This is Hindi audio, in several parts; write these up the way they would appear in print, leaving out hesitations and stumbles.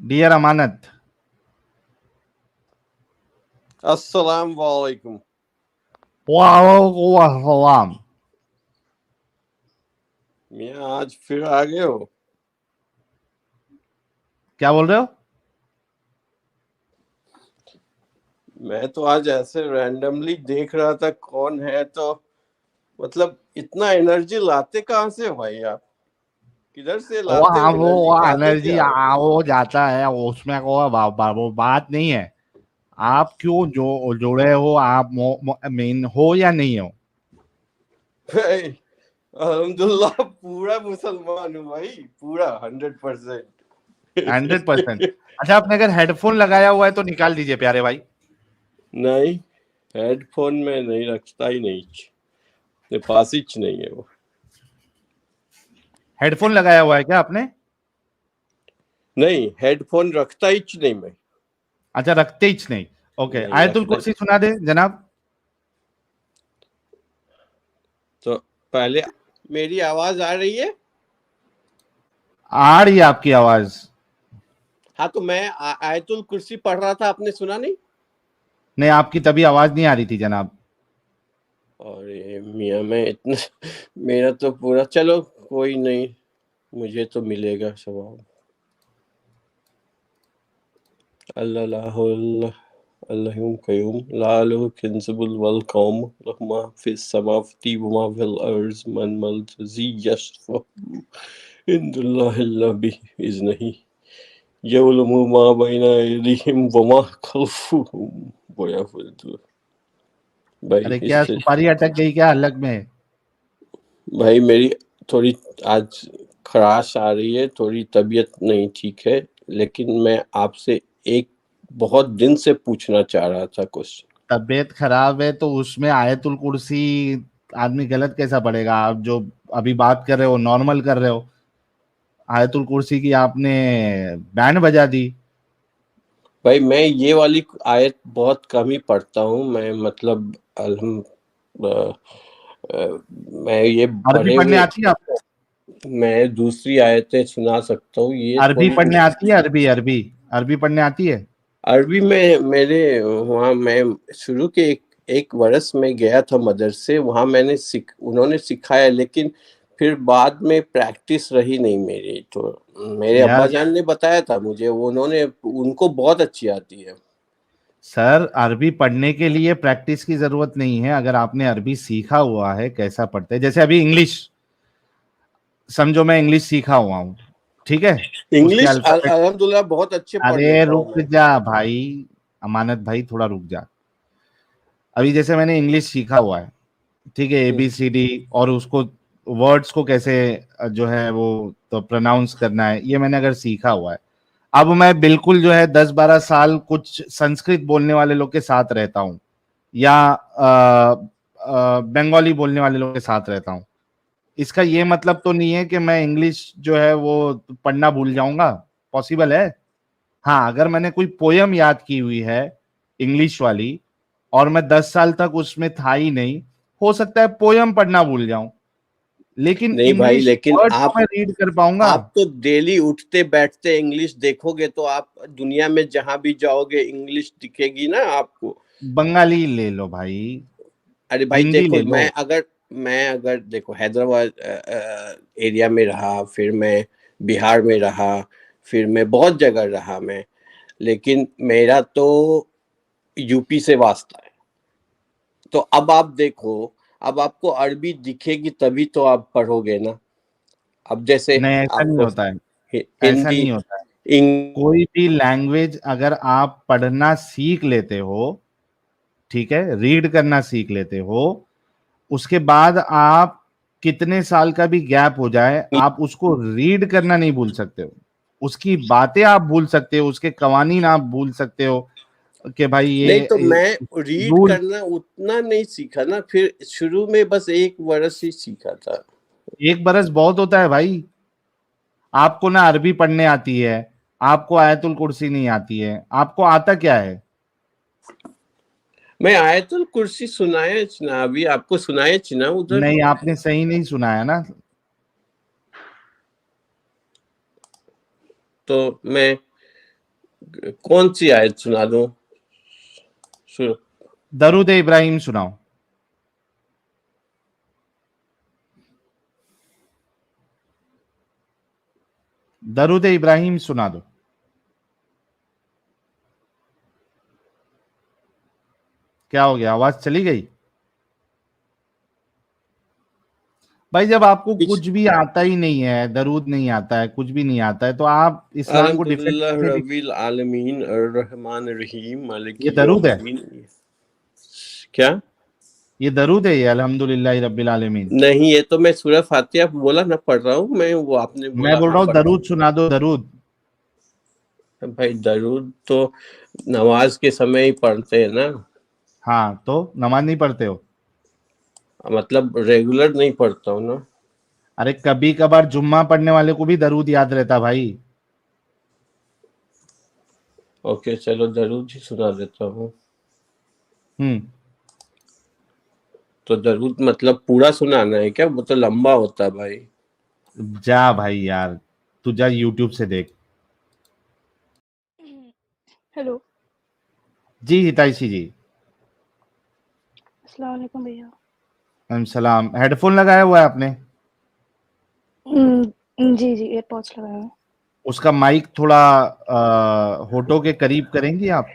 डियर अमानत, अस्सलाम वालेकुम। वालेकुम। मियाँ आज फिर आ गए हो? क्या बोल रहे हो? मैं तो आज ऐसे रैंडमली देख रहा था कौन है, तो मतलब इतना एनर्जी लाते कहाँ से हो भाई आप? किधर से लाते हो वो एनर्जी? खाते एनर्जी क्या हो? वो जाता है उसमें को वो बात नहीं है। आप क्यों जुड़े हो? आप मेन हो या नहीं हो? भाई अल्हम्दुलिल्लाह पूरा मुसलमान हूँ भाई, पूरा 100%। 100%। अच्छा, आपने अगर हेडफोन लगाया हुआ है तो निकाल दीजिए प्यारे भाई। नहीं, हेडफोन में नहीं रखता ही नहीं, मेरे पास ही नहीं है वो। हेडफोन लगाया हुआ है क्या आपने? नहीं, हेडफोन रखता ही नहीं मैं। अच्छा, रखते ही नहीं। ओके, नहीं आयतुल रखता। कुर्सी सुना दे जनाब। तो पहले मेरी आवाज आ रही है? आ रही है आपकी आवाज। हाँ, तो मैं आयतुल कुर्सी पढ़ रहा था, आपने सुना नहीं? नहीं, आपकी तभी आवाज नहीं आ रही थी जनाब। अरे मियाँ, मैं इतना मेरा तो पूरा, चलो कोई नहीं, मुझे तो मिलेगा सवाब। अल्लाह ला हौला अल्लाहुम कयूम ला लहु किन्सबुल वल कौम लहुमा फिस समावती वमा फिल अर्ज मन मल जज़ी यशफ़ु इंदुल्लाहिल बि इज़्निही यअलमु मा बैना अयदीहिम वमा खल्फुहुम व यहफ़ज़ु। भाई अरे क्या इससे सुपारी अटक गई क्या हलक में? भाई मेरी थोड़ी आज खराश आ रही है, थोड़ी तबीयत नहीं ठीक है, लेकिन मैं आपसे एक बहुत दिन से पूछना चाह रहा था कुछ। तबीयत खराब है तो उसमें आयतुल कुर्सी आदमी गलत कैसा पड़ेगा? आप जो अभी बात कर रहे हो नॉर्मल कर रहे हो। आयतुल कुर्सी की आपने बैंड बजा दी। भाई मैं ये वाली आयत बहुत कम ही पढ़ता हूँ, मैं मतलब अलहम अ, मैं ये अरबी पढ़े पढ़ने हुए, आती है आपको? मैं दूसरी आयतें सुना सकता हूँ, ये अरबी थोड़ी। पढ़ने आती है? अरबी अरबी अरबी पढ़ने आती है? अरबी में मेरे वहाँ मैं शुरू के एक वर्ष में गया था मदरसे, वहाँ मैंने उन्होंने सिखाया, लेकिन फिर बाद में प्रैक्टिस रही नहीं मेरी। तो मेरे अब्बा यार जान ने बताया था मुझे, उन्होंने उनको बहुत अच्छी आती है। सर, अरबी पढ़ने के लिए प्रैक्टिस की जरूरत नहीं है। अगर आपने अरबी सीखा हुआ है कैसा पढ़ते हैं, जैसे अभी इंग्लिश समझो, मैं इंग्लिश सीखा हुआ हूँ, ठीक है? उसके इंग्लिश अल्फाबेट। अल्हम्दुलिल्लाह बहुत अच्छे पढ़ अरे लेता हूँ रुक मैं। जा भाई, अमानत भाई थोड़ा रुक जा। अभी जैसे मैंने इंग्लिश सीखा हुआ है, ठीक है, ABCD, और उसको वर्ड्स को कैसे जो है वो तो प्रोनाउंस करना है, ये मैंने अगर सीखा हुआ है। अब मैं बिल्कुल जो है 10-12 साल कुछ संस्कृत बोलने वाले लोग के साथ रहता हूँ, या बंगाली बोलने वाले लोग के साथ रहता हूँ। इसका ये मतलब तो नहीं है कि मैं इंग्लिश जो है वो पढ़ना भूल जाऊंगा। पॉसिबल है। हाँ, अगर मैंने कोई पोयम याद की हुई है इंग्लिश वाली, और मैं 10 साल तक उसमें था ही नहीं, हो सकता है पोयम पढ़ना भूल जाऊं, लेकिन नहीं भाई, इंग्लिश लेकिन वर्ड तो आप मैं रीड कर पाऊंगा। आप तो डेली उठते बैठते इंग्लिश देखोगे तो आप दुनिया में जहां भी जाओगे इंग्लिश दिखेगी ना आपको। बंगाली ले लो भाई, अरे भाई हिंदी देखो, ले लो। मैं अगर देखो हैदराबाद एरिया में रहा, फिर मैं बिहार में रहा, फिर मैं बहुत जगह रहा मैं, लेकिन मेरा तो यूपी से वास्ता है। तो अब आप देखो, अब आपको अरबी दिखेगी तभी तो आप पढ़ोगे ना। अब जैसे नहीं, ऐसा नहीं आपको होता है। ऐसा हिंदी, नहीं होता है। इंग्लिश, कोई भी लैंग्वेज अगर आप पढ़ना सीख लेते हो, ठीक है, रीड करना सीख लेते हो, उसके बाद आप कितने साल का भी गैप हो जाए, आप उसको रीड करना नहीं भूल सकते हो। उसकी बातें आप भूल सकते हो, उसके कवानीन आप भूल सकते हो कि भाई नहीं तो ये मैं रीड रूल। करना उतना नहीं सीखा ना, फिर शुरू में बस एक वर्ष ही सीखा था। 1 बरस बहुत होता है भाई। आपको ना अरबी पढ़ने आती है, आपको आयतुल कुर्सी नहीं आती है, आपको आता क्या है? मैं आयतुल कुर्सी सुनाया ना, अभी आपको सुनाया ना उधर। नहीं, आपने सही नहीं सुनाया ना। तो मैं कौन सी आयत सुना दूं? दरूद इब्राहिम सुनाओ। दरूद इब्राहिम सुना दो। क्या हो गया, आवाज चली गई? भाई जब आपको कुछ भी आता ही नहीं है, दरूद नहीं आता है, कुछ भी नहीं आता है, तो आप इस्लाम को डिफेंड अल्हम्दुलिल्लाह कैसे? रब्बिल आलमीन अर्रहमान रहीम मालिक ये दरूद है? यौमिद्दीन। क्या? ये दरूद है, ये अल्हम्दुलिल्लाह रब्बिल आलमीन? नहीं, ये तो मैं सूरह फातिहा बोला ना पढ़ रहा हूँ मैं, वो आपने मैं बोला बोल हाँ रहा हूँ पढ़। दरूद सुना दो, दरूद। भाई दरूद तो नमाज के समय ही पढ़ते हैं ना, हाँ, तो नमाज नहीं पढ़ते हो? मतलब रेगुलर नहीं पढ़ता हूँ ना। अरे कभी कभार जुम्मा पढ़ने वाले को भी दरूद याद रहता भाई। ओके चलो दरूद ही सुना देता हूँ। तो दरूद मतलब पूरा सुनाना है क्या? वो तो लंबा होता है भाई। जा भाई यार, तू जा यूट्यूब से देख। हेलो। जी हितैषी जी। अस्सलाम वालेकुम भैया। वालेकुम सलाम। हेडफोन लगाया हुआ है आपने? जी जी एयरपॉड्स लगाए हैं। उसका माइक थोड़ा होठों के करीब करेंगी आप?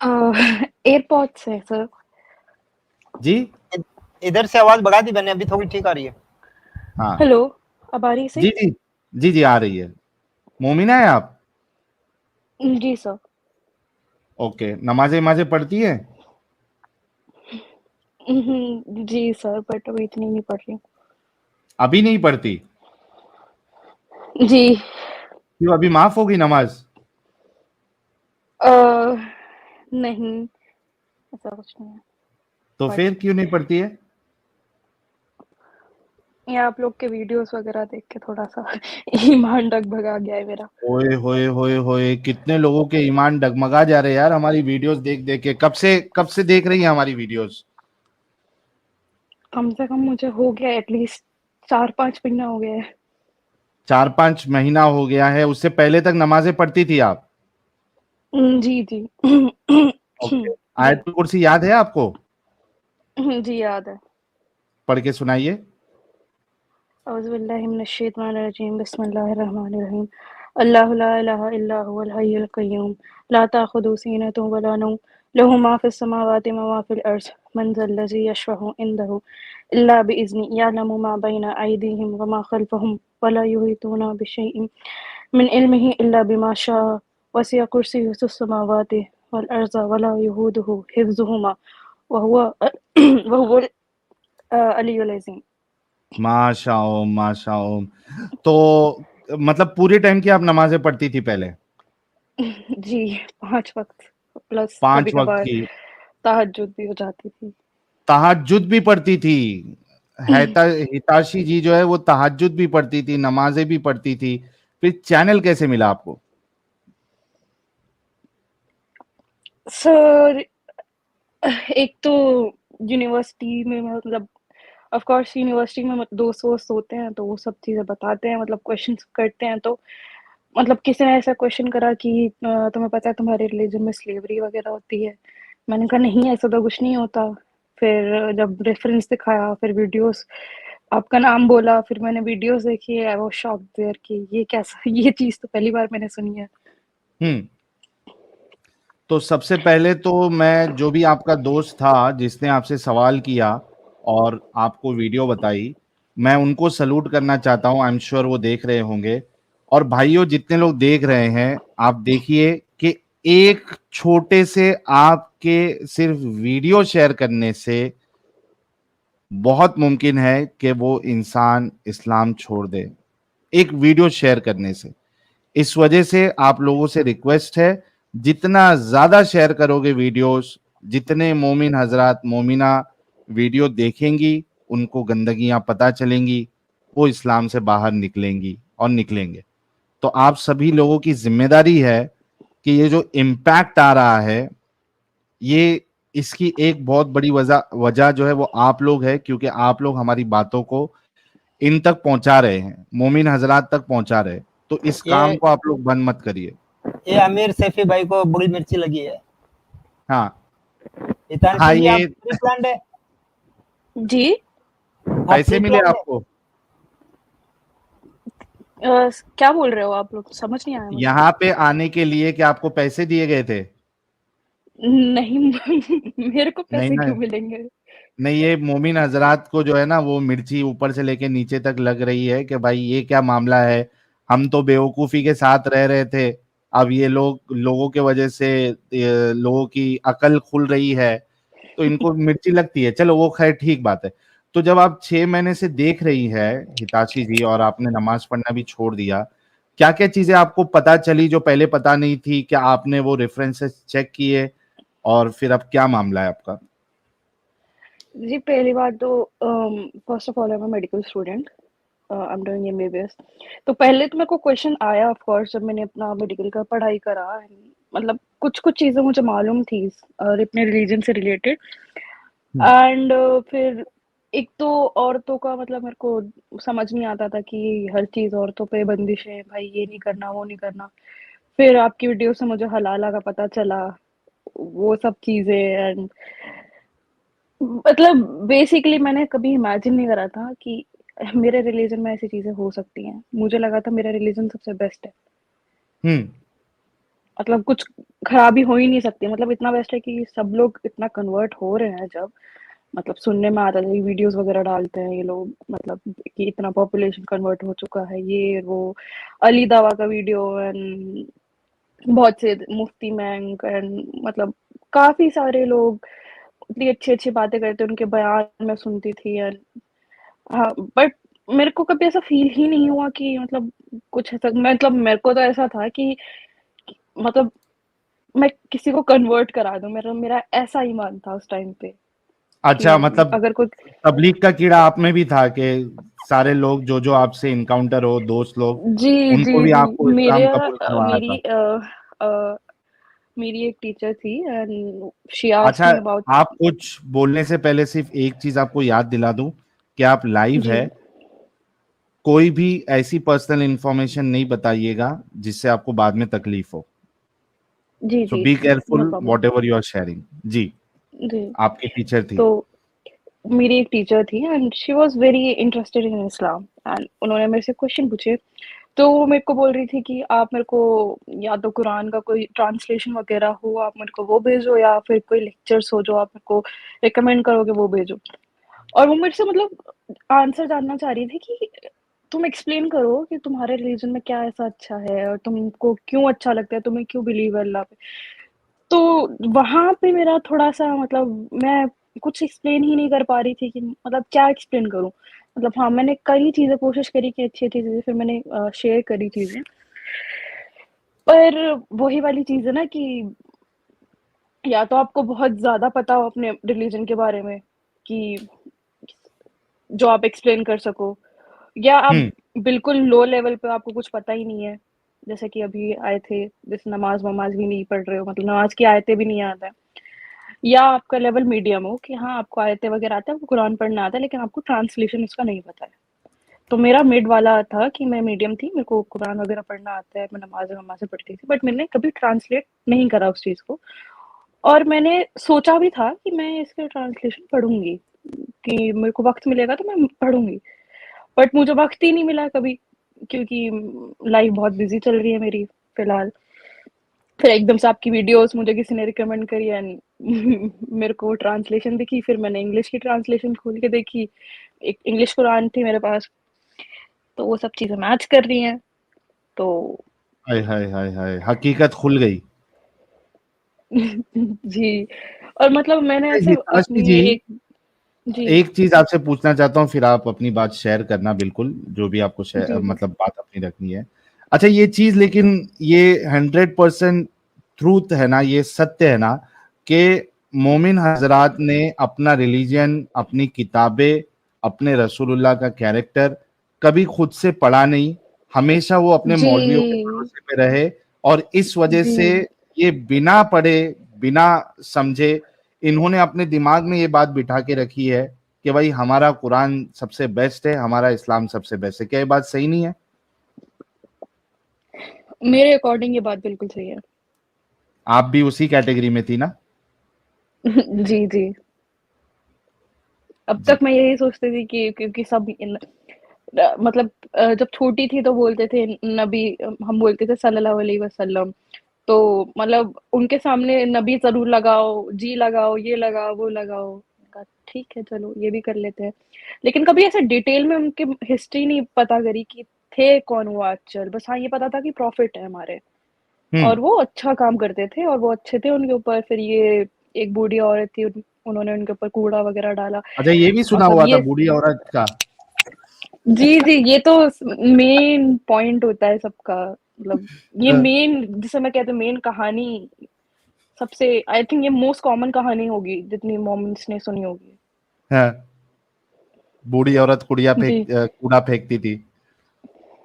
एयरपॉड्स है सर। जी इधर से आवाज बढ़ा दी मैंने, अभी थोड़ी ठीक आ रही है। हाँ हेलो, अब आ रही जी सही? जी जी जी आ रही है। मोमिना है आप? जी सर। ओके, नमाजें नमाजें पढ़ती है? जी सर, बट अभी इतनी नहीं पढ़ रही। अभी नहीं पढ़ती? जी। क्यों, अभी माफ होगी नमाज? नहीं, ऐसा कुछ नहीं है। तो बट फिर क्यों नहीं पढ़ती है? ये आप लोग के वीडियोस वगैरह देख के थोड़ा सा ईमान डगभगा गया है मेरा। ओए होए होए होए, कितने लोगों के ईमान डगमगा जा रहे हैं यार हमारी वीडियोस देख देख के। कब से देख रही हैं हमारी वीडियोस? कम से कम मुझे हो गया एटलीस्ट 4-5 महीना हो गया है। 4-5 महीना हो गया है? उससे पहले तक नमाजें पढ़ती थी आप? जी जी। ओके, जी आयतुल कुर्सी याद है आपको? जी याद है। पढ़ के सुनाइए। औज़ुबिल्लाहि मिनश्शैतानिर्रजीम बिस्मिल्लाहिर्रहमानिर्रहीम अल्लाहु ला इलाहा इल्ला हुवल हय्युल क़य्यूम ला ताख़ुदुहु सीनतुन वला नौम लहु मा फ़िस समावाति व मा फ़िल अर्ज़ मन ज़ल्लज़ी यशफ़अु इंदहु इल्ला बिइज़्निहि यअलमु मा बैना अयदीहिम व मा ख़ल्फ़हुम व ला युहीतूना बिशैइन मिन इल्मिहि इल्ला बिमा शाअ वसिअ कुर्सियुहुस समावाति वल अर्ज़ व ला यऊदुहु हिफ़्ज़ुहुमा व हुवल अलियुल अज़ीम। माशाओ। तो मतलब पूरे टाइम की आप नमाजें पढ़ती थी पहले? जी, 5 वक़्त प्लस 5 वक्त कभी-कभार की? तहज्जुद भी हो जाती थी। तहज्जुद भी पढ़ती थी? हिताशी जी जो है वो तहज्जुद भी पढ़ती थी, नमाजें भी पढ़ती थी, फिर चैनल कैसे मिला आपको? सर, एक तो यूनिवर्सिटी में मतलब ऑफ कोर्स यूनिवर्सिटी में दोस्त-वोस्त होते हैं तो वो सब चीज़ें बताते हैं, मतलब क्वेश्चंस करते हैं। तो मतलब किसी ने ऐसा क्वेश्चन करा कि तुम्हें पता है तुम्हारे रिलीजन में स्लेवरी वगैरह होती है? मैंने कहा नहीं, ऐसा तो कुछ नहीं होता। फिर जब रेफरेंस दिखाया, फिर वीडियोस, आपका नाम बोला, फिर मैंने वीडियोस देखी। आई वाज़ शॉक्ड देयर कि ये कैसा ये चीज़ तो पहली बार मैंने सुनी है। हम्म। तो सबसे पहले तो मैं, जो भी आपका दोस्त था जिसने आपसे सवाल किया और आपको वीडियो बताई, मैं उनको सलूट करना चाहता हूं। आई एम श्योर वो देख रहे होंगे। और भाइयों, जितने लोग देख रहे हैं, आप देखिए कि एक छोटे से आपके सिर्फ वीडियो शेयर करने से बहुत मुमकिन है कि वो इंसान इस्लाम छोड़ दे, एक वीडियो शेयर करने से। इस वजह से आप लोगों से रिक्वेस्ट है, जितना ज्यादा शेयर करोगे वीडियोस, जितने मोमिन हजरात मोमिना वीडियो देखेंगी, उनको गंदगियां पता चलेंगी, वो इस्लाम से बाहर निकलेंगी और निकलेंगे। तो आप सभी लोगों की जिम्मेदारी है कि ये जो इम्पैक्ट आ रहा है, ये इसकी एक बहुत बड़ी वजह वजह जो है वो आप लोग है, क्योंकि आप लोग हमारी बातों को इन तक पहुंचा रहे हैं, मोमिन हजरात तक पहुंचा रहे हैं। तो इस काम ये को आप लोग बंद मत करिए। ये आमिर सैफी भाई को बड़ी मिर्ची लगी है। हाँ हितांशी हाँ, जी, ये आप प्री प्लान्ड है? जी आप पैसे प्री मिले प्लान्ड है? आपको? क्या बोल रहे हो आप लोग, समझ नहीं आया मुझे। यहाँ पे आने के लिए क्या आपको पैसे दिए गए थे? नहीं मेरे को नहीं पैसे ना, क्यों मिलेंगे। नहीं, ये मोमिन हजरात को जो है ना वो मिर्ची ऊपर से लेके नीचे तक लग रही है कि भाई ये क्या मामला है, हम तो बेवकूफी के साथ रह रहे थे, अब ये लोगों के वजह से लोगों की अकल खुल रही है तो इनको मिर्ची लगती है। चलो वो खैर ठीक बात है। तो जब आप 6 महीने से देख रही है हिताशी जी और आपने नमाज पढ़ना भी छोड़ दिया, क्या क्या चीजें आपको पता चली जो पहले पता नहीं थी? क्या आपने वो रेफरेंसेस चेक किए और फिर अब क्या मामला है आपका? जी पहली बात तो first of all I am medical student, I am doing MBBS. तो पहले तो मेरे को क्वेश्चन आया ऑफ कोर्स जब मैंने अपना मेडिकल का पढ़ाई करा, मतलब कुछ कुछ चीज़ें मुझे मालूम थी और अपने रिलीजन से रिलेटेड। एंड फिर एक तो औरतों का मतलब मेरे को समझ नहीं आता था कि हर चीज़ औरतों पे बंदिश है, भाई ये नहीं करना वो नहीं करना। फिर आपकी वीडियो से मुझे हलाला का पता चला, वो सब चीज़ें। एंड मतलब बेसिकली मैंने कभी इमेजिन नहीं करा था कि मेरे रिलीजन में ऐसी चीजें हो सकती हैं। मुझे लगा था मेरा रिलीजन सबसे बेस्ट है, हम्म। मतलब कुछ खराबी हो ही नहीं सकती। मतलब इतना बेस्ट है कि सब लोग इतना कन्वर्ट हो रहे हैं। जब मतलब सुनने में आता था, वीडियोस वगैरह डालते हैं ये लोग, मतलब कि इतना पॉपुलेशन कन्वर्ट हो चुका है, ये वो। अली दावा का वीडियो एंड बहुत से मुफ्ती मैंग एंड मतलब काफी सारे लोग इतनी अच्छी अच्छी बातें करते, उनके बयान मैं सुनती थी। एंड हाँ, बट मेरे को कभी ऐसा फील ही नहीं हुआ कि मतलब कुछ ऐसा, मतलब मेरे को तो ऐसा था कि मतलब मैं किसी को कन्वर्ट करा दूं, मेरा मेरा ऐसा ईमान था उस टाइम पे अच्छा, कि मतलब अगर कुछ। तबलीग का कीड़ा आप में भी था कि सारे लोग जो जो आपसे इनकाउंटर हो, दोस्त लोग, जी जी उनको भी जी आपको मेरे इस्लाम कबूल करवाना मेरी था? अ, मेरी एक टीचर थी एंड शी आस्क्ड अच्छा, मी अबाउट। आप कुछ बोलने से पहले सिर्फ एक चीज आपको याद दिला दूं कि आप लाइव जी है, कोई भी ऐसी पर्सनल इंफॉर्मेशन नहीं बताइएगा जिससे आपको बाद में तकलीफ हो। जी सो जी be no careful problem. Whatever you are sharing. जी, जी आपकी टीचर थी। तो मेरी एक टीचर थी and she was very interested in Islam and उन्होंने मेरे से क्वेश्चन पूछे। तो वो मेरे को बोल रही थी कि आप मेरे को या तो कुरान का कोई ट्रांसलेशन वगैरह हो, आप मेरे को वो भेजो, या फिर कोई लेक्चर्स हो जो आप मेरे को रिकमेंड करोगे वो भेजो। और वो मेरे से मतलब आंसर जानना चाह रही थी कि तुम एक्सप्लेन करो कि तुम्हारे रिलीजन में क्या ऐसा अच्छा है और तुमको क्यों अच्छा लगता है, तुम्हें क्यों बिलीव है अल्लाह पे। तो वहां पे मेरा थोड़ा सा मतलब मैं कुछ एक्सप्लेन ही नहीं कर पा रही थी कि मतलब क्या एक्सप्लेन करूं। मतलब हाँ, मैंने कई चीजें कोशिश करी कि अच्छी अच्छी चीजें फिर मैंने शेयर करी चीजें, पर वही वाली चीज है ना कि या तो आपको बहुत ज्यादा पता हो अपने रिलीजन के बारे में कि जो आप एक्सप्लेन कर सको, या आप हम्म। बिल्कुल लो लेवल पे आपको कुछ पता ही नहीं है। जैसे कि अभी आए थे, जैसे नमाज वमाज भी नहीं पढ़ रहे हो, मतलब नमाज की आयतें भी नहीं आता है, या आपका लेवल मीडियम हो कि हाँ आपको आयतें वगैरह आता है, आपको कुरान पढ़ना आता है, लेकिन आपको ट्रांसलेशन उसका नहीं पता है। तो मेरा मिड वाला था कि मैं मीडियम थी, मेरे को कुरान वगैरह पढ़ना आता है, मैं नमाज वमाज पढ़ती थी, बट मैंने कभी ट्रांसलेट नहीं करा उस चीज़ को। और मैंने सोचा भी था कि मैं इसके ट्रांसलेशन पढ़ूंगी, कि मेरे को वक्त मिलेगा तो मैं पढ़ूंगी, बट मुझे वक्त ही नहीं मिला कभी, क्योंकि लाइफ बहुत बिजी चल रही है मेरी फिलहाल। फिर एकदम से आपकी वीडियोस मुझे किसी ने रिकमेंड करी एंड मेरे को ट्रांसलेशन दिखी, फिर मैंने इंग्लिश की ट्रांसलेशन खोल के देखी, एक इंग्लिश कुरान थी मेरे पास, तो वो सब चीजें मैच कर रही हैं। तो हाय हाय हाय हाय, हकीकत खुल गई। जी, और मतलब मैंने ऐसे हिताशी अपनी जी, एक। जी एक चीज आपसे पूछना चाहता हूँ, फिर आप अपनी बात शेयर करना, बिल्कुल जो भी आपको शेयर जी जी मतलब बात अपनी रखनी है। अच्छा, ये चीज लेकिन ये 100% ट्रूथ है ना, ये सत्य है ना कि मोमिन हजरात ने अपना रिलीजन, अपनी किताबें, अपने रसूलुल्लाह का कैरेक्टर कभी खुद से पढ़ा नहीं, हमेशा वो अपने जी मौलवियों के भरोसे पे रहे, और इस वजह जी से ये बिना पढ़े, बिना समझे, इन्होंने अपने दिमाग में ये बात बिठा के रखी है कि भाई हमारा कुरान सबसे बेस्ट है, हमारा इस्लाम सबसे बेस्ट है। क्या ये बात सही नहीं है? मेरे अकॉर्डिंग ये बात बिल्कुल सही है। आप भी उसी कैटेगरी में थी ना? जी, जी। अब जी। तक मैं यही सोचती थी कि क्योंकि सब मतलब जब छोटी थी तो बोलते थे नबी, हम बोलते थे सल्लल्लाहु अलैहि वसल्लम, तो मतलब उनके सामने नबी ज़रूर लगाओ, जी लगाओ, ये लगाओ, वो लगाओ। कहा ठीक है चलो ये भी कर लेते हैं। लेकिन कभी ऐसे डिटेल में उनकी हिस्ट्री नहीं पता करी कि थे कौन वो एक्चुअल, बस हाँ, ये पता था कि प्रॉफिट है हमारे हम्म। और वो अच्छा काम करते थे और वो अच्छे थे उनके ऊपर। फिर ये एक बूढ़ी औरत थी, उन्होंने उनके ऊपर कूड़ा वगैरह डाला अच्छा, ये भी और सुना सब हुआ था ये बूढ़ी औरत का? जी, जी, ये तो मेन पॉइंट होता है सबका, मतलब ये मेन जिसे मैं कहती हूँ मेन कहानी, सबसे आई थिंक ये मोस्ट कॉमन कहानी होगी जितनी मोमेंट्स ने सुनी होगी। हाँ, बूढ़ी औरत जी, कूड़ा फेंकती थी।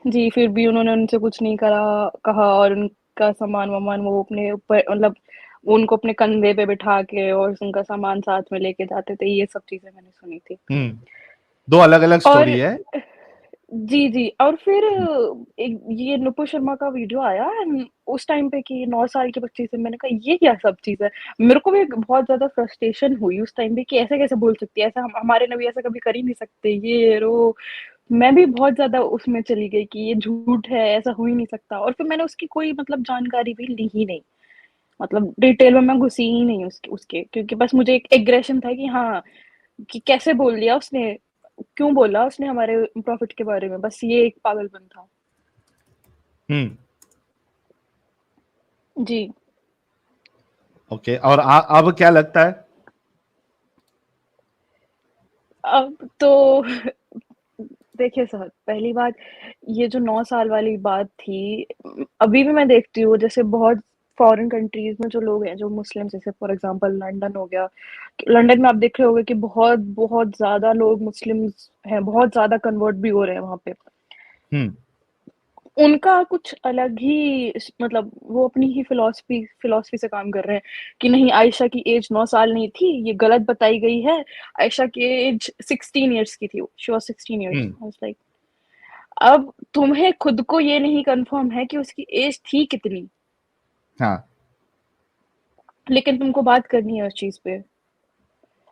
जी, फिर भी उन्होंने उनसे कुछ नहीं कहा और उनका सामान-वामान वो अपने ऊपर मतलब वो उनको अपने कंधे पे बिठा के और उनका सामान साथ में लेके जाते थे, ये सब चीज़ें मैंने सुनी थी। दो अलग अलग और स्टोरी है। जी, जी और फिर एक ये नुपुर शर्मा का वीडियो आया उस टाइम पे कि 9 साल की बच्ची से, मैंने कहा ये क्या सब चीज़ है? मेरे को भी बहुत ज़्यादा फ्रस्ट्रेशन हुई उस टाइम पे कि ऐसे कैसे बोल सकती है? ऐसा हम हमारे नबी ऐसा कभी कर ही नहीं सकते, ये वो। मैं भी बहुत ज़्यादा उसमें चली गई कि ये झूठ है, ऐसा हो ही नहीं सकता और फिर मैंने उसकी कोई मतलब जानकारी भी ली ही नहीं। मतलब डिटेल में मैं घुसी ही नहीं उसके उसके क्योंकि बस मुझे एक एग्रेशन था कि हाँ, कि कैसे बोल दिया उसने? क्यों बोला उसने हमारे प्रॉफ़िट के बारे में? बस ये एक पागलपन था। हम्म। जी, ओके, और अब क्या लगता है? अब तो देखिए सर, पहली बात ये जो 9 साल वाली बात थी, अभी भी मैं देखती हूँ जैसे बहुत फ़ॉरेन कंट्रीज़ में जो लोग हैं, जो मुस्लिम्स जैसे फॉर एग्ज़ाम्पल लंदन हो गया, लंदन में आप देख रहे होंगे कि बहुत ज़्यादा लोग मुस्लिम्स हैं, बहुत ज़्यादा कन्वर्ट भी हो रहे हैं वहाँ पे। हम्म। उनका कुछ अलग ही मतलब वो अपनी ही फ़िलॉसफ़ी से काम कर रहे हैं कि नहीं आयशा की एज 9 साल नहीं थी, ये गलत बताई गई है। आयशा की एज 16 इयर्स की थी, she was 16 years. Hmm. I was like अब तुम्हें खुद को ये नहीं कन्फर्म है कि उसकी एज थी कितनी, हाँ। लेकिन तुमको बात करनी है उस चीज़ पे।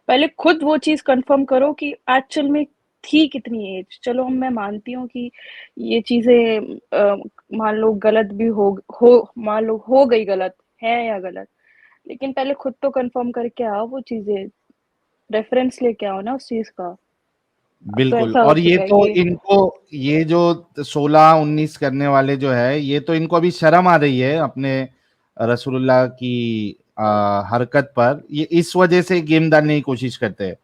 पहले खुद वो चीज़ कन्फर्म करो कि एक्चुअल में थी कितनी एज। चलो मैं मानती हूँ कि ये चीज़ें मान लो गलत भी हो मान लो हो गई गलत, है या गलत, लेकिन पहले खुद तो कन्फर्म करके आओ वो चीज़ें, रेफ़रेंस लेके आओ ना उस चीज़ का। अब तो बिल्कुल, ऐसा हो और ये चुका है तो कि इनको, ये जो 16-19 करने वाले जो है, ये तो इनको अभी शर्म आ रही है अपने रसूलुल्लाह की हरकत पर। ये इस वजह से गेम डालने की कोशिश करते हैं,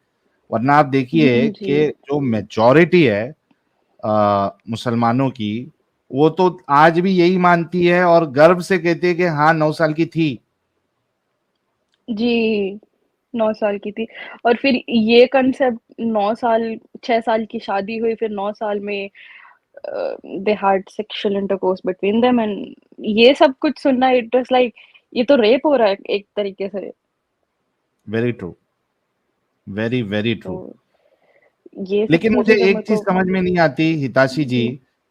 वरना आप देखिए जी। कि जो मेजॉरिटी है मुसलमानों की, वो तो आज भी यही मानती है और गर्व से कहती है कि हाँ 9 साल की थी। जी, 9 साल की थी और फिर ये कांसेप्ट 9 साल 6 साल की शादी हुई, फिर 9 साल में they had sexual intercourse between them and ये सब कुछ सुनना इट वाज़ लाइक ये तो रेप हो रहा है एक तरीके से। वेरी ट्रू, वेरी वेरी तो ट्रू। ये सब लेकिन मुझे चीज़ें तो मेरे एक चीज को समझ में नहीं आती हिताशी जी, जी,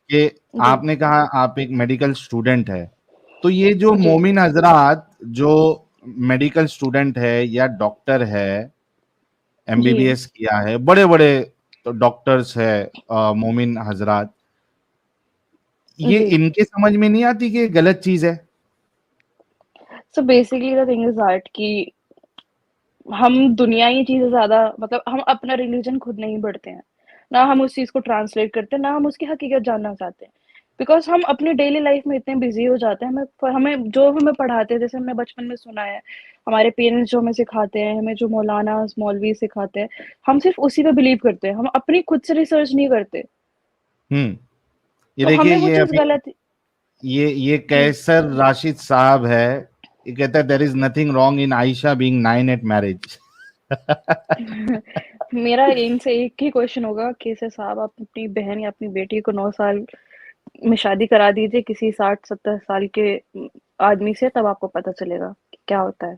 कि जी, आपने कहा आप एक मेडिकल स्टूडेंट है, तो ये जो जी, मोमिन हजरात जो मेडिकल स्टूडेंट है या डॉक्टर है, जी, एमबीबीएस किया है, बड़े बड़े तो डॉक्टर्स है, मोमिन हजरात, ये जी। इनके समझ में नहीं आती कि ये गलत चीज है? So basically the thing is that कि हम दुनियाई चीज़ें ज़्यादा मतलब हम अपना रिलीजन खुद नहीं पढ़ते हैं। ना हम उस चीज़ को ट्रांसलेट करते हैं, ना हम उसकी हकीकत जानना चाहते हैं। बिकॉज़ हम अपनी डेली लाइफ़ में इतने बिज़ी हो जाते हैं, हमें जो हमें पढ़ाते हैं, जैसे हमने बचपन में सुना है, हमारे पेरेंट्स जो हमें सिखाते हैं, हमें जो मौलाना, मौलवी सिखाते हैं, हम सिर्फ़ उसी पे बिलीव करते हैं। हम अपनी खुद से रिसर्च नहीं करते। हम्म। ये तो देखिए, हमें वो ये चीज़ अभी गलत ये जी। कैसर राशिद साहब है, ये कहता है there is nothing wrong in Ayesha being 9 at marriage. मेरा इनसे एक ही क्वेश्चन होगा कि सर साहब आप अपनी बहन या अपनी बेटी को 9 साल में शादी करा दीजिए किसी 60-70 साल के आदमी से, तब आपको पता चलेगा कि क्या होता है।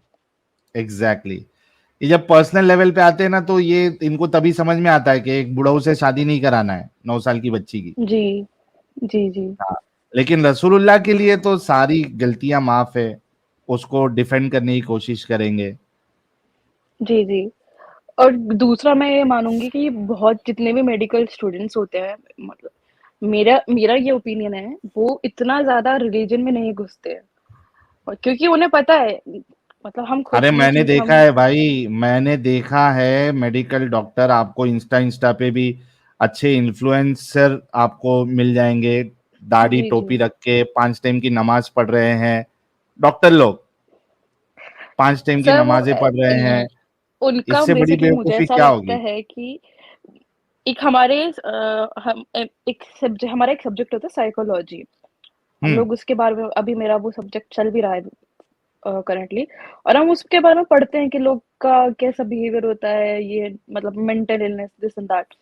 Exactly exactly. ये जब पर्सनल लेवल पे आते हैं ना, तो ये इनको तभी समझ में आता है कि एक बुढ़ऊ से शादी नहीं कराना है 9 साल की बच्ची की। जी, जी, जी। हाँ, लेकिन रसूलुल्लाह के लिए तो सारी गलतियां माफ है, उसको डिफेंड करने की कोशिश करेंगे। जी, जी। और दूसरा मैं ये मानूँगी कि बहुत जितने भी मेडिकल स्टूडेंट्स होते हैं, मतलब मेरा मेरा ये ओपिनियन है, वो इतना ज़्यादा रिलीजन में नहीं घुसते हैं। और क्योंकि उन्हें पता है, मतलब हम खुद अरे ये मैंने चीज़ देखा हम है भाई, मैंने देखा है मेडिकल डॉक्टर आपको इंस्टा पे भी अच्छे इन्फ्लुएंसर आपको मिल जाएंगे, दाढ़ी जी, टोपी जी। रख के 5 टाइम की नमाज पढ़ रहे हैं। डॉक्टर लोग 5 टाइम की सर वो नमाजें पढ़ रहे हैं। उनका इससे बड़ी बेसिकली मुझे बेवकूफी ऐसा क्या लगता होगी? है कि एक हमारे हम हमारा एक सब्जेक्ट होता है साइकोलॉजी। हम हम्म। लोग उसके बारे में, अभी मेरा वो सब्जेक्ट चल भी रहा है करंटली, और हम उसके बारे में पढ़ते हैं कि लोग का कैसा बिहेवियर होता है, ये मतलब mental illness, this and that.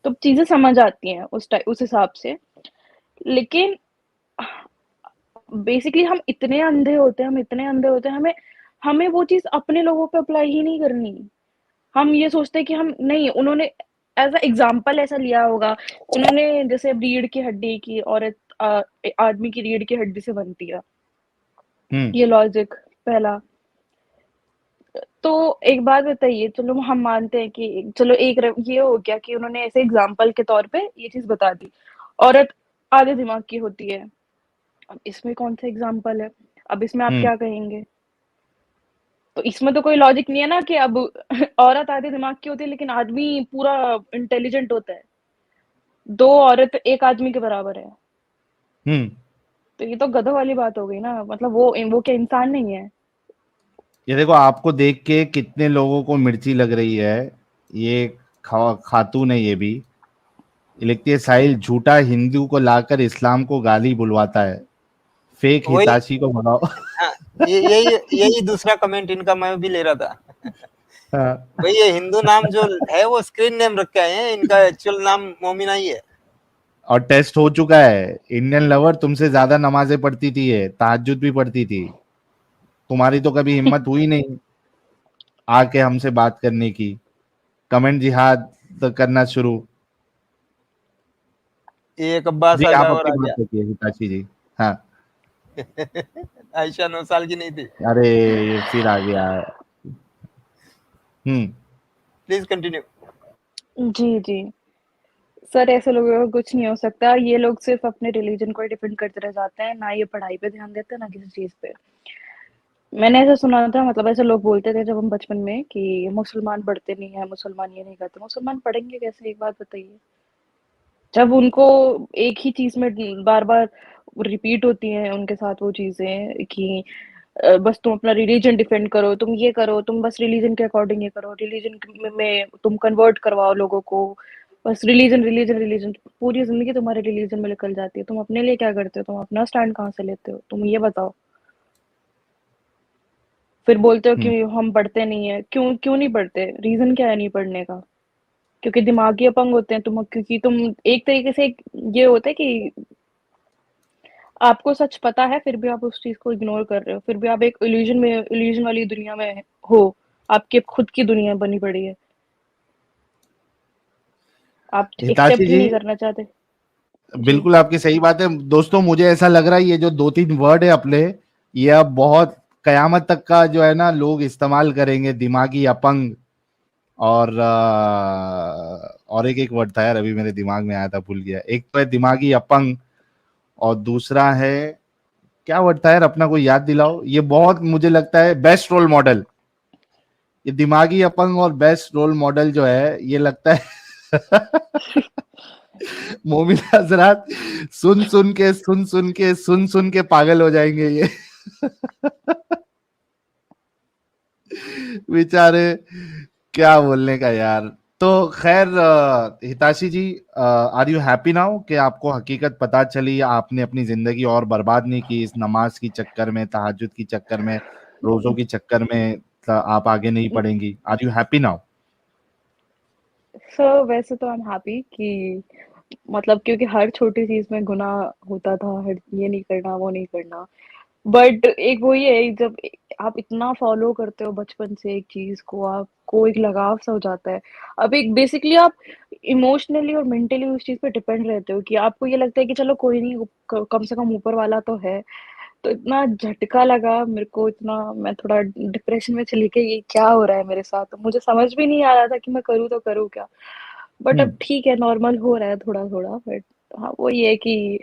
तो चीज़ें समझ आती हैं उस हिसाब से। लेकिन बेसिकली हम इतने अंधे होते हैं, हमें हमें वो चीज़ अपने लोगों पे अप्लाई ही नहीं करनी। हम ये सोचते हैं कि हम नहीं, उन्होंने एज़ अ एग्ज़ाम्पल ऐसा लिया होगा, उन्होंने जैसे रीढ़ की हड्डी की औरत आदमी की रीढ़ की हड्डी से बनती है, हम्म। ये लॉजिक पहला। तो एक बात बताइए, चलो हम मानते हैं कि चलो ये हो गया कि उन्होंने ऐसे एग्ज़ाम्पल के तौर पे ये चीज़ बता दी, औरत आधे दिमाग की होती है। अब इसमें कौन-सा एग्ज़ाम्पल है? अब इसमें आप हम्म। क्या कहेंगे? तो इसमें तो कोई लॉजिक नहीं है ना कि अब औरत आधे दिमाग की होती है लेकिन आदमी पूरा इंटेलिजेंट होता है। 2 औरत 1 आदमी के बराबर है। हम्म। तो ये तो गधों वाली बात हो गई ना, मतलब वो क्या इंसान नहीं है? ये देखो, आपको देख के कितने लोगों को मिर्ची लग रही है। ये खातून है ये भी। ये लिखती है, साहिल झूठा हिंदू को लाकर इस्लाम को गाली बुलवाता है, फेक वही। हिताची को भगाओ। हाँ, ये यही यही दूसरा कमेंट इनका मैं भी ले रहा था। हाँ। भाई ये हिंदू नाम जो है वो स्क्रीन नेम रख के आए हैं, इनका एक्चुअल नाम मोमिना ही है। और टेस्ट हो चुका है, इंडियन लवर तुमसे ज्यादा नमाजें पढ़ती थी, ये तहज्जुद भी पढ़ती थी। तुम्हारी तो कभी हिम्मत हुई नहीं आके हमसे बात करने की, कमेंट जिहाद तो करना शुरू। ये एक अब्बास जी आ आप गया और अपनी आ बात गया। रखिए हिताची जी। हाँ। आयशा 9 साल की नहीं थी। अरे ये फिर आ गया। हम्म। Please continue. जी, जी। सर ऐसे लोगों का कुछ नहीं हो सकता। ये लोग सिर्फ़ अपने रिलीजन को ही डिफेंड करते रह जाते हैं, ना ये पढ़ाई पे ध्यान देते हैं, ना किसी चीज़ पे। मैंने ऐसा सुना था, मतलब ऐसे लोग बोलते थे जब हम बचपन में कि मुसलमान पढ़ते नहीं हैं, मुसलमान ये नहीं करते। मुसलमान पढ़ेंगे कैसे, एक बात बताइए? जब उनको एक ही चीज़ में बार-बार रिपीट होती हैं उनके साथ वो चीज़ें कि बस तुम अपना रिलीजन डिफेंड करो, तुम ये करो, तुम बस रिलीजन के अकॉर्डिंग ये करो, रिलीजन में तुम कन्वर्ट करवाओ लोगों को, बस रिलीजन, रिलीजन, रिलीजन। पूरी ज़िंदगी तुम्हारे रिलीजन में निकल जाती है। तुम अपने लिए क्या करते हो? तुम अपना स्टैंड कहाँ से लेते हो? तुम ये बताओ। फिर बोलते हो कि हम्म। हम पढ़ते नहीं है, क्यों क्यों नहीं पढ़ते? रीज़न क्या है नहीं पढ़ने का? क्योंकि दिमागी अपंग होते हैं तुम, क्योंकि तुम एक तरीके से ये होता है कि आपको सच पता है फिर भी आप उस चीज़ को इग्नोर कर रहे हो, फिर भी आप एक इल्यूज़न वाली दुनिया में हो, आपकी खुद की दुनिया बनी पड़ी है, आप हिताची एक्सेप्ट ही जी नहीं करना चाहते। जी। बिल्कुल आपकी सही बात है दोस्तों। मुझे ऐसा लग रहा है ये जो 2-3 वर्ड है अपने, ये अब बहुत कयामत तक का जो है ना लोग इस्तेमाल करेंगे, दिमागी अपंग। और एक एक वर्ड था यार, अभी मेरे दिमाग में आया था, भूल गया। एक तो है दिमागी अपंग, और दूसरा है, क्या वर्ड था यार अपना, कोई याद दिलाओ। ये बहुत मुझे लगता है बेस्ट रोल मॉडल। ये दिमागी अपंग और बेस्ट रोल मॉडल जो है, ये लगता है मोमिन हजरात सुन सुन के पागल हो जाएंगे ये बेचारे, क्या बोलने का यार। तो खैर हिताशी जी, आर यू हैप्पी नाउ कि आपको हकीकत पता चली, आपने अपनी जिंदगी और बर्बाद नहीं की इस नमाज की चक्कर में, तहज्जुद की चक्कर में, रोजों की चक्कर में, आप आगे नहीं पढ़ेंगी? Are you happy now? So वैसे तो आई एम हैप्पी कि मतलब क्योंकि हर छोटी चीज़ में गुनाह होता था, हर ये नहीं करना, वो नहीं करना। बट एक वही है, जब आप इतना फॉलो करते हो बचपन से एक चीज को, आपको एक लगाव सा हो जाता है। अब एक बेसिकली आप इमोशनली और मेंटली उस चीज़ पे डिपेंड रहते हो कि आपको ये लगता है कि चलो कोई नहीं, कम से कम ऊपर वाला तो है। तो इतना झटका लगा मेरे को, इतना मैं थोड़ा डिप्रेशन में चली गई, ये क्या हो रहा है मेरे साथ? तो मुझे समझ भी नहीं आ रहा था कि मैं करूँ तो करूँ क्या? बट अब ठीक है, नॉर्मल हो रहा है थोड़ा-थोड़ा। बट हाँ, वो ये है कि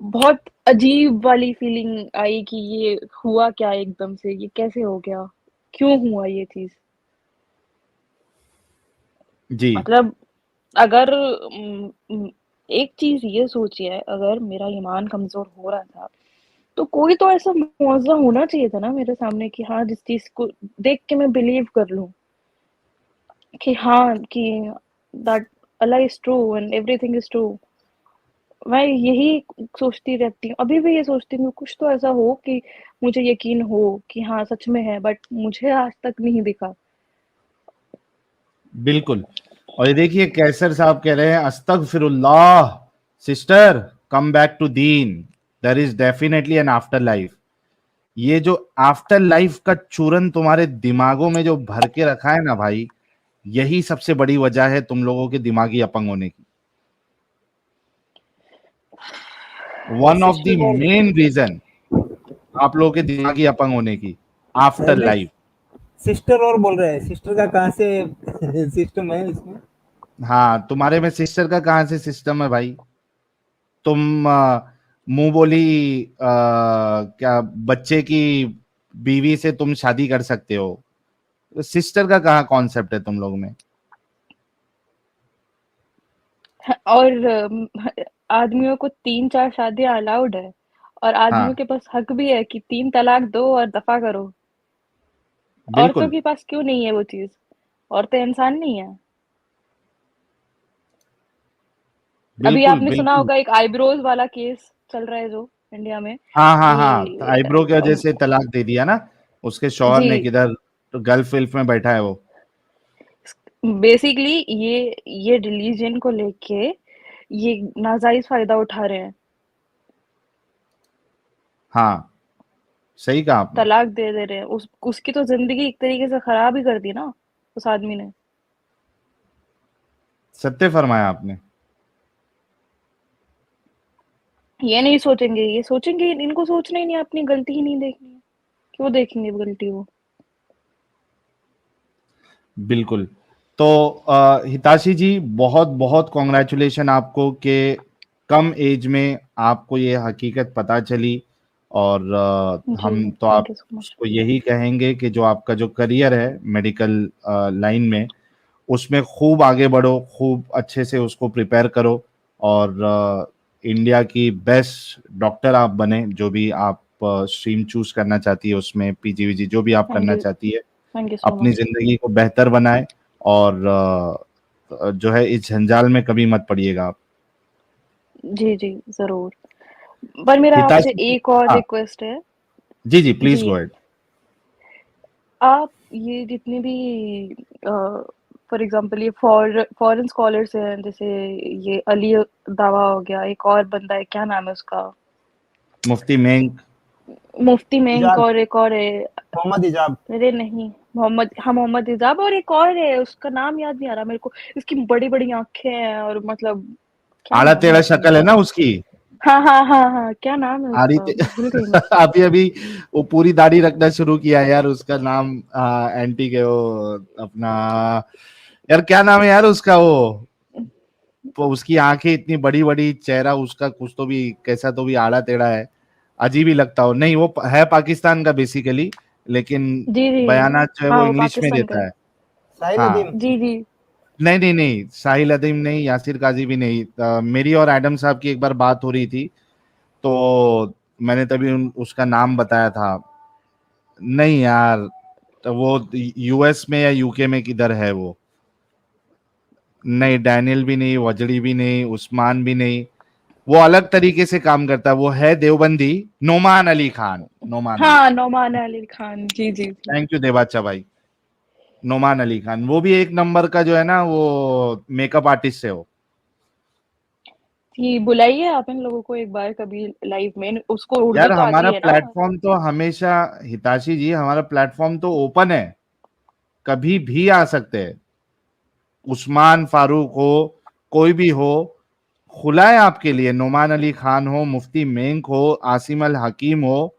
बहुत अजीब वाली फीलिंग आई कि ये हुआ क्या एकदम से? ये कैसे हो गया? क्यों हुआ ये चीज़? जी, मतलब अगर एक चीज़ ये सोचिए, अगर मेरा ईमान कमज़ोर हो रहा था, तो कोई तो ऐसा मुआवज़ा होना चाहिए था ना मेरे सामने कि हाँ, जिस चीज़ को देख के मैं बिलीव कर लूँ कि हाँ, कि that Allah is true and everything is true. मैं यही सोचती रहती हूँ, अभी भी ये सोचती हूँ कुछ तो ऐसा हो कि मुझे यकीन हो कि हाँ, सच में है, बट मुझे आज तक नहीं दिखा। बिल्कुल। और ये देखिए कैसर साहब कह रहे हैं अस्तगफिरुल्लाह सिस्टर, कम बैक टू दीन, there is definitely an after life. ये जो आफ्टर लाइफ का चूरन तुम्हारे दिमागों में जो भर के रखा है ना भाई, यही सबसे बड़ी वजह है तुम लोगों के दिमागी अपंग होने की। One of the sister main reason आप लोगों के दिमागी अपंग होने की, आफ्टर और लाइफ। सिस्टर और बोल रहे हैं, सिस्टर का कहाँ से सिस्टम है इसमें? हाँ, तुम्हारे में सिस्टर का कहाँ से सिस्टम है भाई? तुम मुंह बोली क्या बच्चे की बीवी से तुम शादी कर सकते हो, सिस्टर का कहाँ कॉन्सेप्ट है तुम लोग में? और आदमियों को 3-4 शादियाँ अलाउड है, और आदमियों हाँ, के पास हक भी है कि 3 तलाक दो और दफ़ा करो। औरतों बिल्कुल के पास क्यों नहीं है वो चीज़? औरतें इंसान नहीं है? अभी बिल्कुल आपने सुना बिल्कुल। होगा एक आईब्रोज वाला केस चल रहा है जो इंडिया में हाँ हाँ हाँ, कि आईब्रो की वजह से तलाक दे दिया ना उसके शौहर जी, ने, किधर गल्फ विल्फ में बैठा है वो। बेसिकली ये रिलीजन को लेके ये नाजायज फायदा उठा रहे हैं, हाँ, सही कहा आपने, तलाक दे रहे हैं। उसकी तो जिंदगी एक तरीके से खराब ही कर दी ना उस आदमी ने। सत्य फरमाया आपने। ये नहीं सोचेंगे, ये सोचेंगे, इनको सोचना ही नहीं, अपनी गलती ही नहीं देखनी है, क्यों देखेंगे गलती वो? बिल्कुल। तो हिताशी जी, बहुत बहुत कॉन्ग्रेचुलेशन आपको कि कम एज में आपको ये हकीकत पता चली। और जी, हम तो थैंक आप यू सो मच। उसको यही कहेंगे कि जो आपका जो करियर है मेडिकल लाइन में, उसमें खूब आगे बढ़ो, खूब अच्छे से उसको प्रिपेयर करो, और इंडिया की बेस्ट डॉक्टर आप बने, जो भी आप स्ट्रीम चूज करना चाहती है उसमें, पीजी वीजी जो भी आप करना चाहती है, थैंक यू सो अपनी मच। जिंदगी को बेहतर बनाए। और जो है इस जंजाल में कभी मत पड़िएगा आप। जी, जी, ज़रूर। पर मेरा आपसे हिताशी जी, एक और हाँ, रिक्वेस्ट है। जी जी, प्लीज जी, गो अहेड। आप ये जितने भी फॉर एग्ज़ाम्पल ये फॉरेन स्कॉलर्स हैं, जैसे ये अली दावा हो गया, एक और बंदा है, क्या नाम है उसका? मुफ्ती मेंग। मुफ्ती मेंक, इजाब, और एक और है, मोहम्मद इजाब। अरे नहीं, मोहम्मद हिजाब, और एक और है, उसका नाम याद नहीं आ रहा मेरे को। इसकी बड़ी-बड़ी आँखें हैं और मतलब क्या आड़ा नाम है टेढ़ा उसका शक्ल है यार? ना उसकी। हाँ, हाँ, हाँ, हाँ, क्या नाम है आड़ी उसका? भूल गई मैं। अभी अभी वो पूरी दाढ़ी रखना शुरू किया है यार, उसका नाम एंटी के वो अपना, यार क्या नाम है यार उसका वो उसकी आंखें इतनी बड़ी बड़ी, चेहरा उसका कुछ तो भी कैसा तो भी आड़ा टेढ़ा है, अजीब ही लगता हो। नहीं, वो है पाकिस्तान का बेसिकली, लेकिन जी, जी। बयानात जो है हाँ, वो वो इंग्लिश में पाकिस्तान का देता है। है। साहिल हाँ, अदीम। जी, जी। नहीं नहीं नहीं, साहिल अदीम नहीं, यासिर काजी भी नहीं। मेरी और एडम साहब की एक बार बात हो रही थी, तो मैंने तभी उसका नाम बताया था। नहीं यार, तो वो यूएस में या यूके में किधर है वो। नहीं, डैनियल भी नहीं, वजड़ी भी नहीं, उस्मान भी नहीं। वो अलग तरीके से काम करता है, वो है देवबंदी, नोमान अली खान, नोमान अली हाँ, खान। नौमान अली खान। जी, जी, जी। थैंक यू देवाचा भाई। नोमान अली खान वो भी एक नंबर का जो है ना, वो मेकअप आर्टिस्ट है वो। जी, बुलाइए आप इन लोगों को एक बार कभी लाइव में। उसको उर्दू यार तो हमारा आती है ना? प्लेटफॉर्म तो हमेशा, हिताशी जी हमारा प्लेटफॉर्म तो ओपन है, कभी भी आ सकते हैं। उस्मान फारूक हो, कोई भी हो, खुला है आपके लिए। नोमान अली खान हो, मुफ्ती मेंक हो, आसिम अल हकीम हो,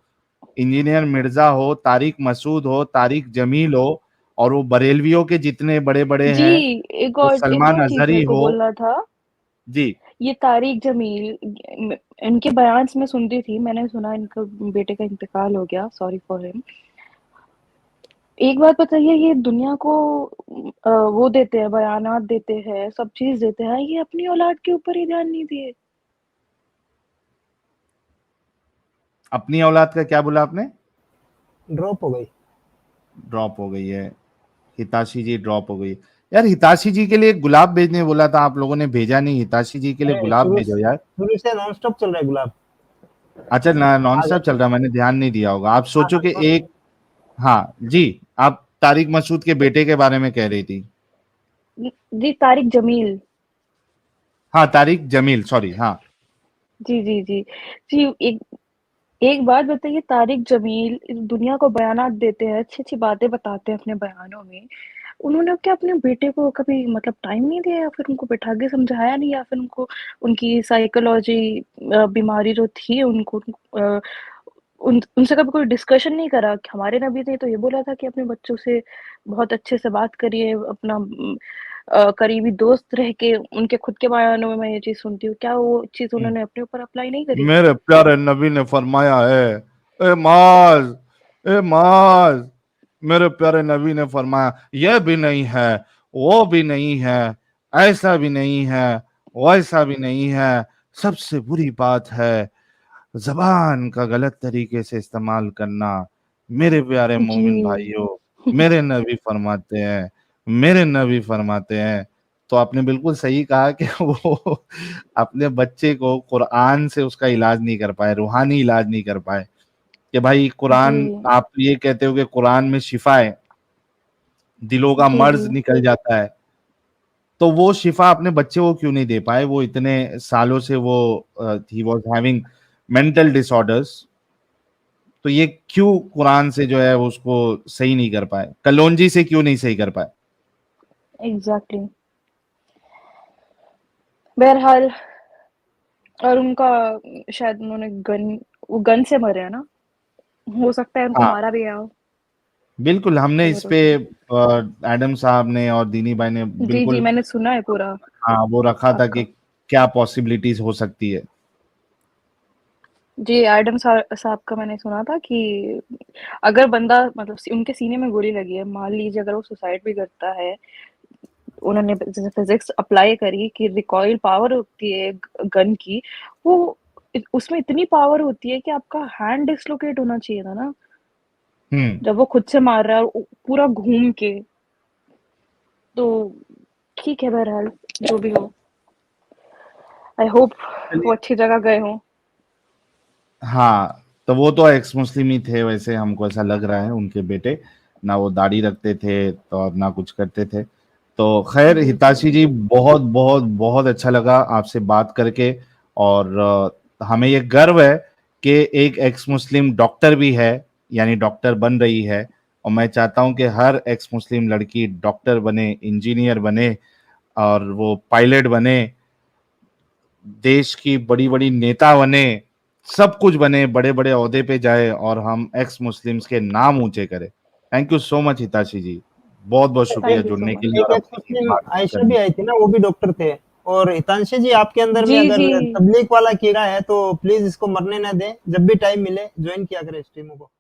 इंजीनियर मिर्जा हो, तारिक मसूद हो, तारिक जमील हो, और वो बरेलवियों के जितने बड़े बड़े जी, हैं, एक वो और सलमान चीज़ अजहरी मेरे को हो। बोलना था। जी ये तारिक जमील, इनके बयान्स में सुनती थी, मैंने सुना इनका बेटे का इंतकाल हो गया, सॉरी फॉर हिम। एक बात बताइए, ये दुनिया को वो देते हैं, बयानात देते हैं, सब चीज़ देते हैं, ये अपनी औलाद के ऊपर ही ध्यान नहीं दिए। अपनी औलाद का क्या बोला आपने? ड्रॉप हो गई। ड्रॉप हो गई है, हिताशी जी ड्रॉप हो गई। यार हिताशी जी के लिए गुलाब भेजने बोला था, आप लोगों ने भेजा नहीं। हिताशी जी के लिए अरे गुलाब भेजो यार। शुरू से नॉन स्टॉप चल रहा है गुलाब। अच्छा नॉन आ स्टॉप चल जाते रहा है, मैंने ध्यान नहीं दिया होगा। आप हाँ सोचो कि हाँ एक, हाँ जी, आप तारिक मसूद के बेटे के बारे में कह रही थी। जी, तारिक जमील। हाँ तारिक जमील, सॉरी, हाँ। जी, जी, जी। जी, एक बात बताइए, तारिक जमील इस दुनिया को बयानात देते हैं, अच्छी-अच्छी बातें बताते हैं अपने बयानों में। उन्होंने क्या अपने बेटे को कभी मतलब टाइम नहीं दिया, या फिर उनको बिठा के समझाया नहीं, या फिर उनको उनकी साइकोलॉजी बीमारी जो थी उनको उनसे कभी कोई डिस्कशन नहीं करा? कि हमारे नबी ने तो ये बोला था कि अपने बच्चों से बहुत अच्छे से बात करिए, अपना करीबी दोस्त रह के। उनके खुद के बयानों में मैं ये चीज़ सुनती हूँ। क्या वो चीज़ उन्होंने अपने ऊपर अप्लाई नहीं करी? मेरे प्यारे नबी ने फरमाया है, ए माज, ए माज, मेरे प्यारे नबी ने फरमाया, यह भी नहीं है, वो भी नहीं है, ऐसा भी नहीं है, वैसा भी नहीं है, सबसे बुरी बात है जबान का गलत तरीके से इस्तेमाल करना। मेरे प्यारे मोमिन जी। भाइयों, मेरे नबी फरमाते हैं, मेरे नबी फरमाते हैं। तो आपने बिल्कुल सही कहा कि वो अपने बच्चे को कुरान से उसका इलाज नहीं कर पाए, रूहानी इलाज नहीं कर पाए। कि भाई जी। कुरान, आप ये कहते हो कि कुरान में शिफा है, दिलों का जी, मर्ज जी। निकल जाता है, तो वो शिफा अपने बच्चे को क्यों नहीं दे पाए? वो इतने सालों से वो he was having mental disorders, तो ये क्यों कुरान से जो है वो उसको सही नहीं कर पाए? कलौंजी से क्यों नहीं सही कर पाए? एग्ज़ैक्टली। बहरहाल, और उनका शायद उन्होंने वो गन से मरे हैं ना? हो सकता है उनको हाँ मारा भी गया हो। बिल्कुल, हमने इस पे ज़रूर। एडम साहब ने और दीनी भाई ने जी, जी, बिल्कुल, मैंने सुना है पूरा हाँ वो रखा था कि आपका। क्या पॉसिबिलिटीज हो सकती है। जी, एडम साहब का मैंने सुना था कि अगर बंदा मतलब उनके सीने में गोली लगी है, मान लीजिए अगर वो सुसाइड भी करता है, उन्होंने जैसे फिजिक्स अप्लाई करी कि रिकॉइल पावर होती है गन की, वो उसमें इतनी पावर होती है कि आपका हैंड डिसलोकेट होना चाहिए था ना, हम्म। जब वो खुद से मार रहा है और पूरा घूम के। तो ठीक है, बहरहाल जो भी हो, आई होप वो चलिए, अच्छी जगह गए हों। हाँ तो वो तो एक्स मुस्लिम ही थे, वैसे हमको ऐसा लग रहा है उनके बेटे, ना वो दाढ़ी रखते थे तो ना कुछ करते थे। तो खैर जी, जी। हिताशी जी, बहुत बहुत बहुत अच्छा लगा आपसे बात करके। और हमें ये गर्व है कि एक एक्स मुस्लिम डॉक्टर भी है, यानी डॉक्टर बन रही है। और मैं चाहता हूं कि हर एक्स मुस्लिम लड़की डॉक्टर बने, इंजीनियर बने, और वो पायलट बने, देश की बड़ी बड़ी नेता बने, सब कुछ बने, बड़े बड़े ओहदे पे जाए, और हम एक्स मुस्लिम्स के नाम ऊंचे करें। थैंक यू सो मच हिताशी जी, बहुत बहुत शुक्रिया थैंक यू सो जुड़ने के मच। लिए एक और एक्स अपनी मुस्लिम बात आयशा भी करने आई के थी ना, वो भी डॉक्टर थे। और हितांशी जी, आपके अंदर में जी, अगर जी। तबलीग वाला कीड़ा है तो प्लीज इसको मरने ना दें, जब भी टाइम मिले ज्वाइन किया करें स्ट्रीमों को।